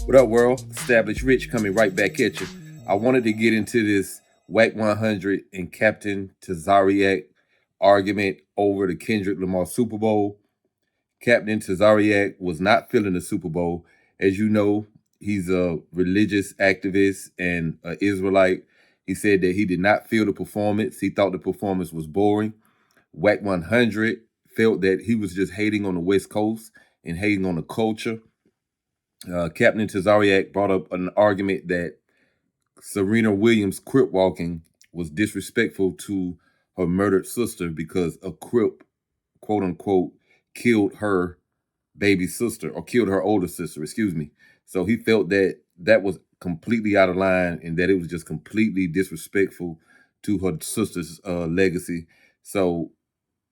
What up, world? Established Rich coming right back at you. I wanted to get into this Wack 100 and Captain Tazariak argument over the Kendrick Lamar Super Bowl. Captain Tazariak was not feeling the Super Bowl. As you know, he's a religious activist and an Israelite. He said that he did not feel the performance. He thought the performance was boring. Wack 100 felt that he was just hating on the West Coast and hating on the culture. Captain Tazariak brought up an argument that Serena Williams' crip walking was disrespectful to her murdered sister because a crip, quote unquote, killed her baby sister or killed her older sister, excuse me. So he felt that that was completely out of line and that it was just completely disrespectful to her sister's legacy. So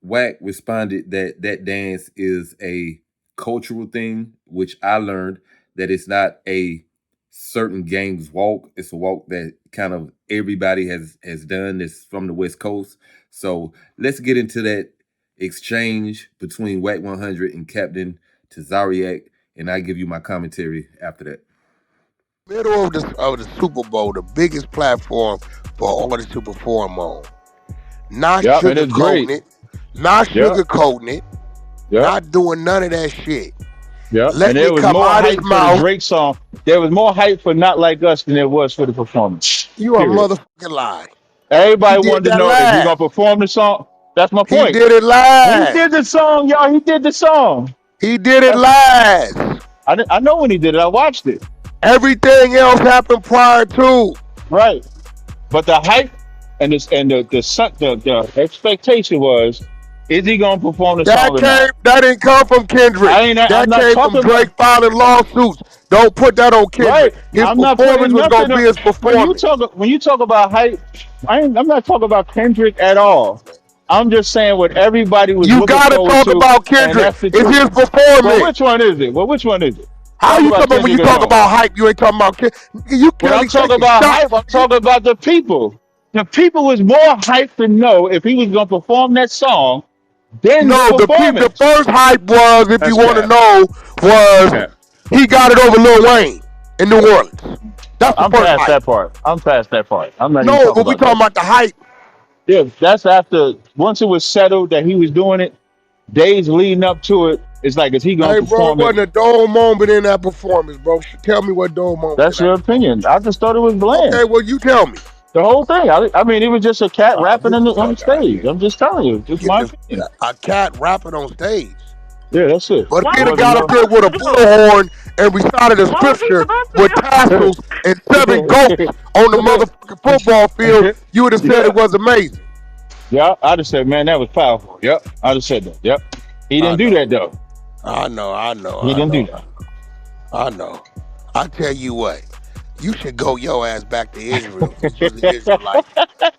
Wack responded that that dance is a cultural thing, which I learned that it's not a certain gang's walk. It's a walk that kind of everybody has done that's from the West Coast. So let's get into that exchange between Wack 100 and Captain Tazariak, and I give you my commentary after that. Middle of the Super Bowl, the biggest platform for artists to perform on. Not Yep, and it's great. sugarcoating it, not Yep, sugarcoating it, yep, not doing none of that shit. yep. And Letting there it was come more out his hype for the mouth. Drake song. There was more hype for Not Like Us than there was for the performance. You a Period. motherfucking lie. He Everybody did wanted to that know if you're gonna live. perform the song. That's my He point. did it He live. did the song, y'all. He did the song. He did it That's live. I know when he did it. I watched it. Everything else happened prior to. Right. But the hype and the expectation was, is he gonna perform the song or not? That didn't come from Kendrick. I'm That not came from talking about Drake filing lawsuits. Don't put that on Kendrick. right. His I'm not performance putting was nothing gonna be on his when performance. you talk about hype, I'm not talking about Kendrick at all. I'm just saying what everybody was You looking gotta forward talk to, about and Kendrick. that's the It's truth. his Well, performance. which one is it? Well, which one is it? How Talk you about talking about when you Kendrick talk Lamar. about hype? You ain't talking about Kendrick. You When I'm Kelly talking taking about shots. hype, I'm talking about the people. The people was more hyped to know if he was gonna perform that song than the No, the performance. first hype was, if you That's want to cap. know, That's was cap. he got it over Lil Wayne in New Orleans. That's the I'm first past hype. that part. I'm past that part. I'm not even No, talking but we about talking that. about the hype. Yeah, that's after once it was settled that he was doing it. Days leading up to it, it's like, is he gonna Hey, bro, it perform it? wasn't a dome moment in that performance, bro. Tell me what dome moment in That's that your performance. opinion. I just thought it was bland. Okay, well, you tell me. The whole thing. I mean, it was just a cat rapping Get the on the fuck out of stage. here. I'm just telling you, just Get my the opinion. a cat rapping on stage. Yeah, that's it. But if It he'd have wasn't got up no. there with a bullhorn and recited a scripture with tassels and seven goats on the motherfucking football field, you would have said Yeah, it was amazing. yeah. I'd have said, man, that was powerful. Yep, I'd have said that. Yep. He I didn't do know. that though. I know. I know. He I didn't do know. that. I know. I tell you what, you should go your ass back to Israel since you're the Israelite.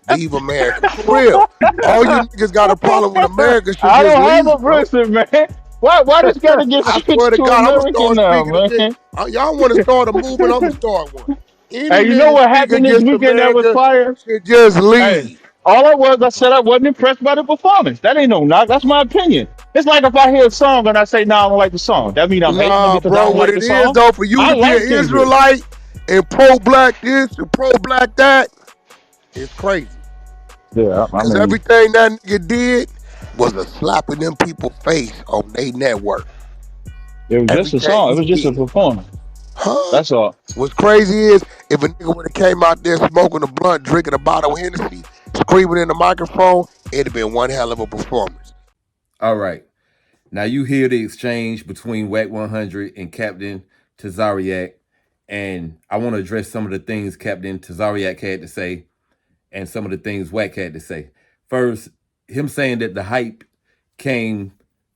Leave America. For real. All you niggas got a problem with America should I just don't have a leave, bro. person, man. Why does gotta get I swear switched to to God, I'm going to American start now, speaking against. man? Y'all want to start a movement? I'm going to start one. Any Hey, you know nigga what speak happened this against weekend that was America fire? should just Hey, leave. all I said I wasn't impressed by the performance. That ain't no knock. That's my opinion. It's like if I hear a song and I say, no, I don't like the song. That means I'm hating on Nah, because I bro, don't what like it the is, song. though, for you I to be an like Kendrick. Israelite and pro-black this and pro-black that, it's crazy. Yeah, I Because mean, everything that nigga did was a slap in them people's face on their network. it was just a Everything song. It he was just a did. performance. Huh? That's all. What's crazy is if a nigga would have came out there smoking a blunt, drinking a bottle of Hennessy, screaming in the microphone, it'd have been one hell of a performance. All right. Now you hear the exchange between Wack 100 and Captain Tazariak, and I want to address some of the things Captain Tazariak had to say and some of the things Wack had to say. First, him saying that the hype came,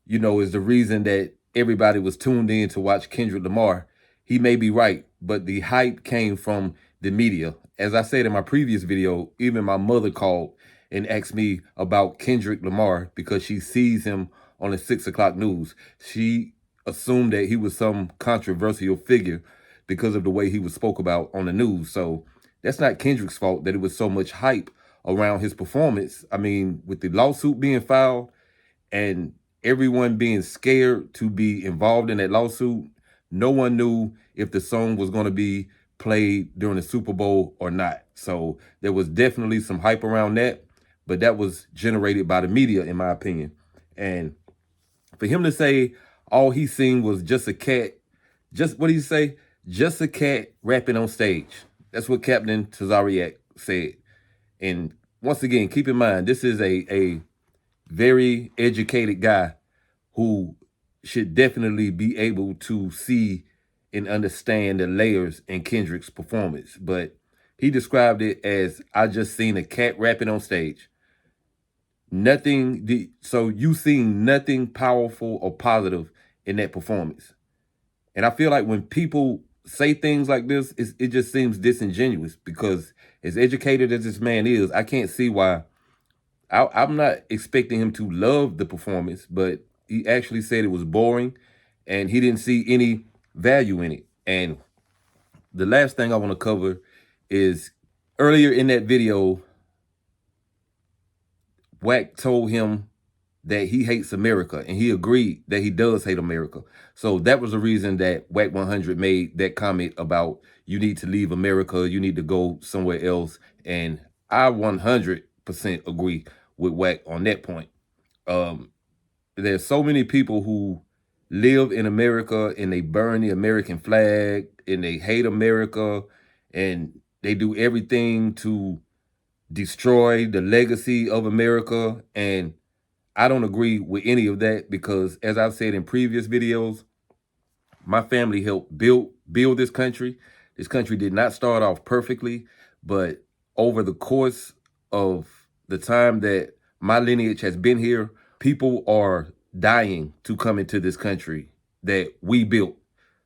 is the reason that everybody was tuned in to watch Kendrick Lamar. He may be right, but the hype came from the media. As I said in my previous video, even my mother called and asked me about Kendrick Lamar because she sees him on the 6 o'clock news. She assumed that he was some controversial figure because of the way he was spoke about on the news. So that's not Kendrick's fault that it was so much hype around his performance. I mean, with the lawsuit being filed and everyone being scared to be involved in that lawsuit, No one knew if the song was going to be played during the Super Bowl or not. So there was definitely some hype around that, but that was generated by the media, in my opinion. And for him to say all he seen was just a cat, just what did he say? Just a cat rapping on stage. That's what Captain Tazariak said. And once again, keep in mind, this is a very educated guy who should definitely be able to see and understand the layers in Kendrick's performance. But he described it as, I just seen a cat rapping on stage. Nothing, so you seen nothing powerful or positive in that performance. And I feel like when people say things like this, it just seems disingenuous because as educated as this man is, I can't see why. I'm not expecting him to love the performance, but he actually said it was boring and he didn't see any value in it. And the last thing I want to cover is earlier in that video, Wack told him that he hates America, and he agreed that he does hate America. So that was the reason that Wack 100 made that comment about you need to leave America, you need to go somewhere else. And I 100% agree with Wack on that point. There's so many people who live in America and they burn the American flag and they hate America and they do everything to destroy the legacy of America. And I don't agree with any of that because, as I've said in previous videos, my family helped build this country. This country did not start off perfectly, but over the course of the time that my lineage has been here, people are dying to come into this country that we built.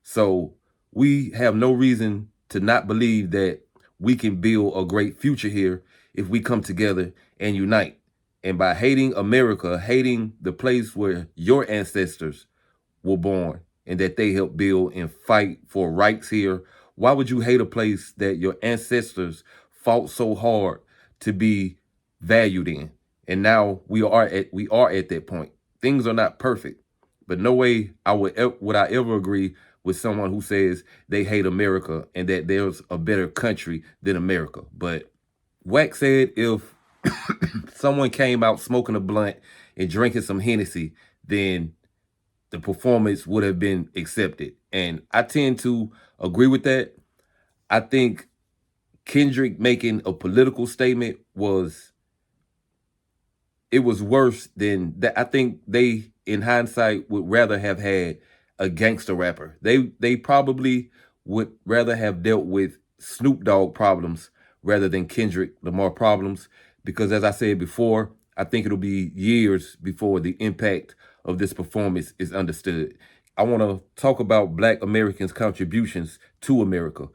So we have no reason to not believe that we can build a great future here if we come together and unite. And by hating America, hating the place where your ancestors were born and that they helped build and fight for rights here, why would you hate a place that your ancestors fought so hard to be valued in? And now we are at that point. Things are not perfect, but no way would I ever agree with someone who says they hate America and that there's a better country than America. But Wack said if someone came out smoking a blunt and drinking some Hennessy, then the performance would have been accepted. And I tend to agree with that. I think Kendrick making a political statement was worse than that. I think they, in hindsight, would rather have had a gangster rapper. They probably would rather have dealt with Snoop Dogg problems rather than Kendrick Lamar problems. Because as I said before, I think it'll be years before the impact of this performance is understood. I want to talk about Black Americans' contributions to America,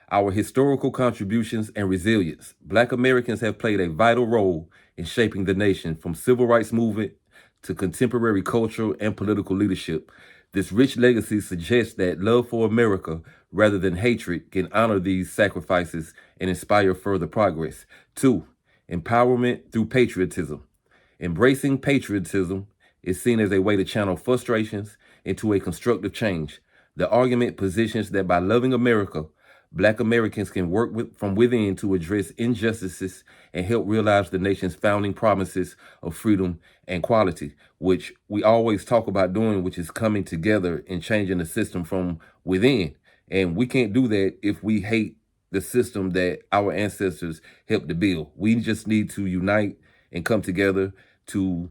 our historical contributions and resilience. Black Americans have played a vital role in shaping the nation from civil rights movement to contemporary cultural and political leadership. This rich legacy suggests that love for America rather than hatred can honor these sacrifices and inspire further progress. 2, empowerment through patriotism. Embracing patriotism is seen as a way to channel frustrations into a constructive change. The argument positions that by loving America, Black Americans can work from within to address injustices and help realize the nation's founding promises of freedom and equality, which we always talk about doing, which is coming together and changing the system from within. And we can't do that if we hate the system that our ancestors helped to build. We just need to unite and come together to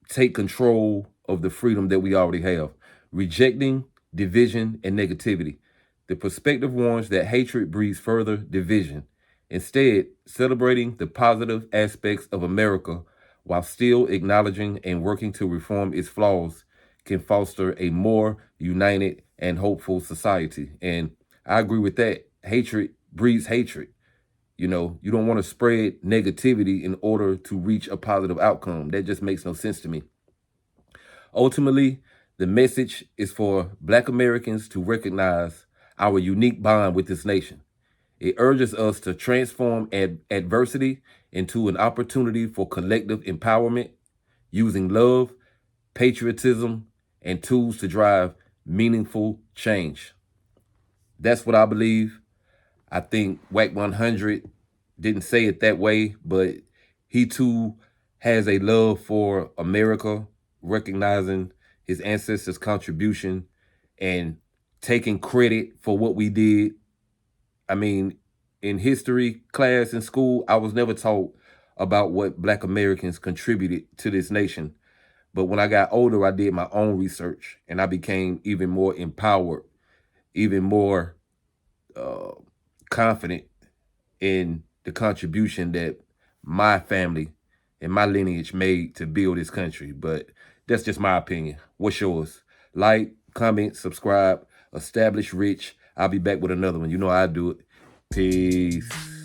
take control of the freedom that we already have. Rejecting division and negativity. The perspective warns that hatred breeds further division. Instead, celebrating the positive aspects of America while still acknowledging and working to reform its flaws can foster a more united and hopeful society. And I agree with that. Hatred breeds hatred. You know, you don't want to spread negativity in order to reach a positive outcome. That just makes no sense to me. Ultimately, the message is for Black Americans to recognize our unique bond with this nation. It urges us to transform adversity into an opportunity for collective empowerment, using love, patriotism, and tools to drive meaningful change. That's what I believe. I think Wack 100 didn't say it that way, but he too has a love for America, recognizing his ancestors' contribution and taking credit for what we did. I mean, in history class in school, I was never taught about what Black Americans contributed to this nation. But when I got older, I did my own research and I became even more empowered, even more uh, confident in the contribution that my family and my lineage made to build this country. But that's just my opinion. What's yours? Like, comment, subscribe, establish rich. I'll be back with another one. You know how I do it. Peace.